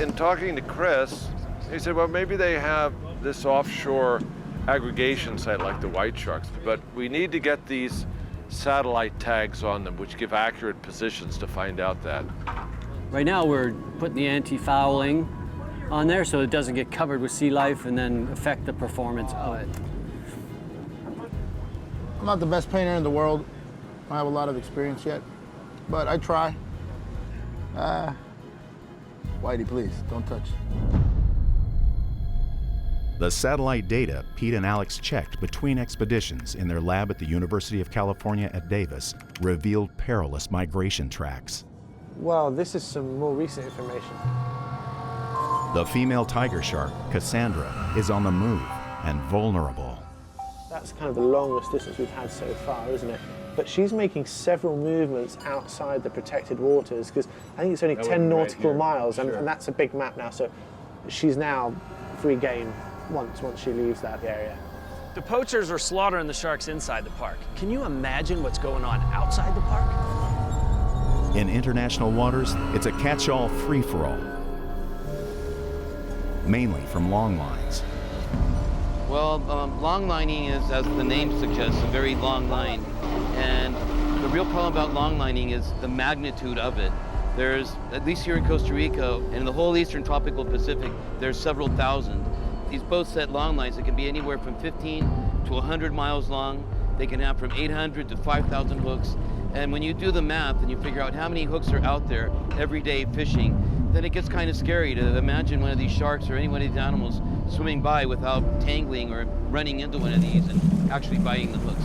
in talking to Chris, he said, well, maybe they have this offshore aggregation site like the white sharks, but we need to get these satellite tags on them, which give accurate positions to find out that. Right now we're putting the anti-fouling on there so it doesn't get covered with sea life and then affect the performance of it. I'm not the best painter in the world. I don't have a lot of experience yet, but I try. Whitey, please, don't touch. The satellite data Pete and Alex checked between expeditions in their lab at the University of California at Davis revealed perilous migration tracks. Well, this is some more recent information. The female tiger shark, Cassandra, is on the move and vulnerable. That's kind of the longest distance we've had so far, isn't it? But she's making several movements outside the protected waters, because I think it's only 10 nautical miles, and that's a big map now, so she's now free game once she leaves that area. The poachers are slaughtering the sharks inside the park. Can you imagine what's going on outside the park? In international waters, it's a catch-all free-for-all, mainly from long lines. Well, long lining is, as the name suggests, a very long line. And the real problem about long lining is the magnitude of it. There's, at least here in Costa Rica, and in the whole eastern tropical Pacific, there's several thousand. These boats set long lines that can be anywhere from 15 to 100 miles long. They can have from 800 to 5,000 hooks. And when you do the math and you figure out how many hooks are out there every day fishing, then it gets kind of scary to imagine one of these sharks or any one of these animals swimming by without tangling or running into one of these and actually biting the hooks.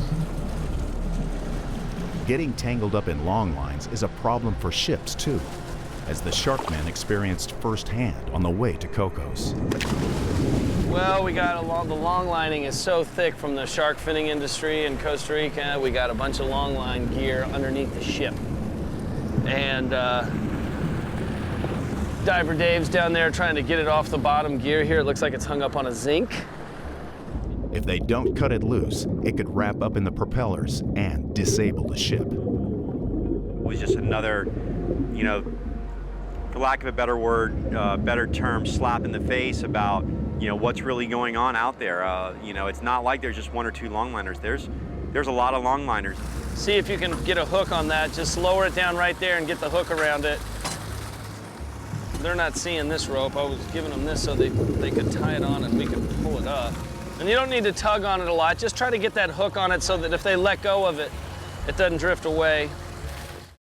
Getting tangled up in long lines is a problem for ships too, as the Sharkmen experienced firsthand on the way to Cocos. Well, we got the long lining is so thick from the shark finning industry in Costa Rica. We got a bunch of long line gear underneath the ship. And Diver Dave's down there trying to get it off the bottom gear here. It looks like it's hung up on a zinc. If they don't cut it loose, it could wrap up in the propellers and disable the ship. It was just another, you know, for lack of a better word, better term, slap in the face about, you know, what's really going on out there. You know, it's not like there's just one or two longliners. There's a lot of longliners. See if you can get a hook on that. Just lower it down right there and get the hook around it. They're not seeing this rope. I was giving them this so they could tie it on and we could pull it up. And you don't need to tug on it a lot. Just try to get that hook on it so that if they let go of it, it doesn't drift away.